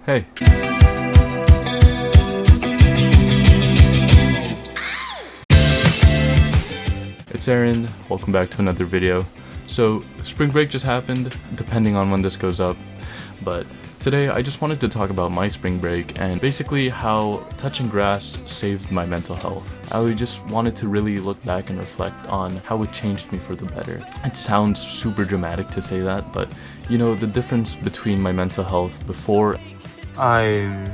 Hey. It's Aaron, welcome back to another video. So, spring break just happened, depending on when this goes up, but today I just wanted to talk about my spring break and basically how touching grass saved my mental health. I just wanted to really look back and reflect on how it changed me for the better. It sounds super dramatic to say that, but you know, the difference between my mental health before I'm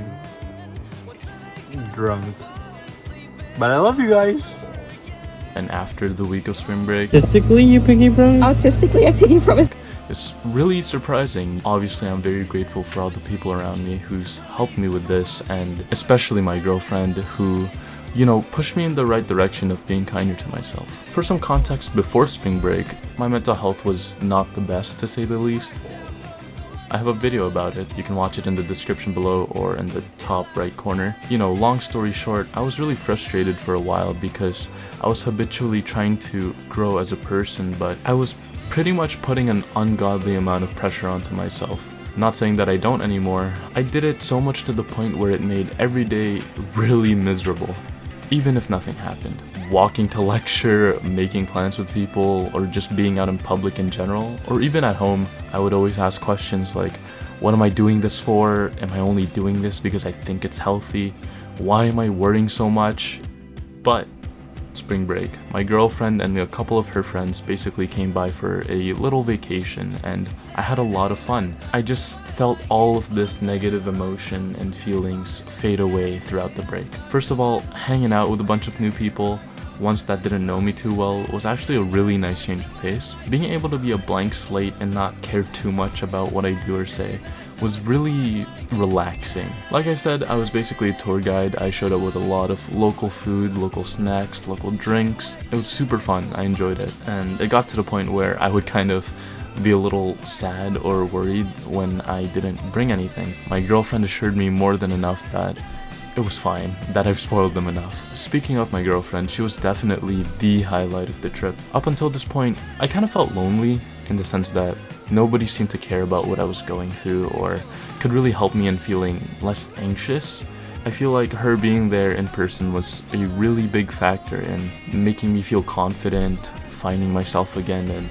drunk, but I love you guys. And after the week of spring break, Autistically, you pinky promise? Autistically, I pinky promise. it's really surprising. Obviously, I'm very grateful for all the people around me who's helped me with this, and especially my girlfriend who, you know, pushed me in the right direction of being kinder to myself. For some context, before spring break, my mental health was not the best, to say the least. I have a video about it. You can watch it in the description below or in the top right corner. You know, long story short, I was really frustrated for a while because I was habitually trying to grow as a person, but I was pretty much putting an ungodly amount of pressure onto myself. Not saying that I don't anymore. I did it so much to the point where it made every day really miserable, even if nothing happened. Walking to lecture, making plans with people, or just being out in public in general, or even at home, I would always ask questions like, what am I doing this for? Am I only doing this because I think it's healthy? Why am I worrying so much? But spring break, my girlfriend and a couple of her friends basically came by for a little vacation, and I had a lot of fun. I just felt all of this negative emotion and feelings fade away throughout the break. First of all, hanging out with a bunch of new people, ones that didn't know me too well, was actually a really nice change of pace. Being able to be a blank slate and not care too much about what I do or say was really relaxing. Like I said, I was basically a tour guide. I showed up with a lot of local food, local snacks, local drinks. It was super fun. I enjoyed it. And it got to the point where I would kind of be a little sad or worried when I didn't bring anything. My girlfriend assured me more than enough that it was fine, that I've spoiled them enough. Speaking of my girlfriend, she was definitely the highlight of the trip. Up until this point, I kind of felt lonely in the sense that nobody seemed to care about what I was going through or could really help me in feeling less anxious. I feel like her being there in person was a really big factor in making me feel confident, finding myself again, and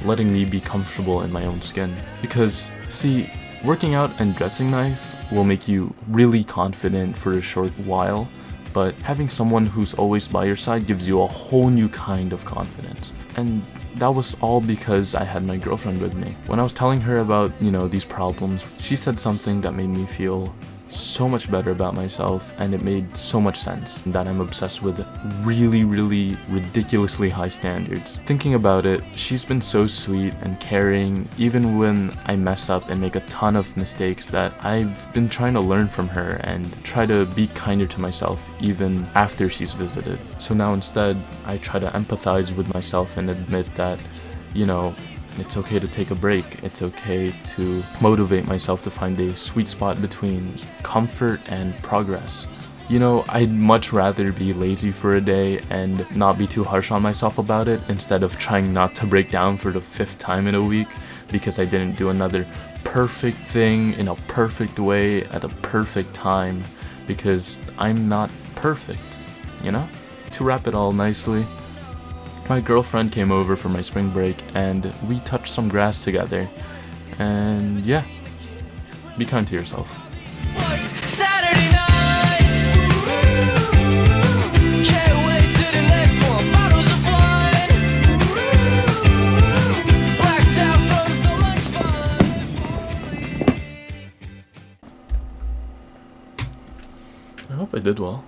letting me be comfortable in my own skin. Because, see, working out and dressing nice will make you really confident for a short while, but having someone who's always by your side gives you a whole new kind of confidence. And that was all because I had my girlfriend with me. When I was telling her about, you know, these problems, she said something that made me feel so much better about myself, and it made so much sense that I'm obsessed with really ridiculously high standards. Thinking about it, she's been so sweet and caring even when I mess up and make a ton of mistakes that I've been trying to learn from her and try to be kinder to myself even after she's visited. So now instead, I try to empathize with myself and admit that, you know, it's okay to take a break. It's okay to motivate myself to find a sweet spot between comfort and progress. You know, I'd much rather be lazy for a day and not be too harsh on myself about it instead of trying not to break down for the 5th time in a week because I didn't do another perfect thing in a perfect way at a perfect time, because I'm not perfect, you know? To wrap it all nicely, my girlfriend came over for my spring break and we touched some grass together. And yeah, be kind to yourself. Saturday nights, can't wait till the next one. Bottles of wine, blacked out from so much fun. I hope I did well.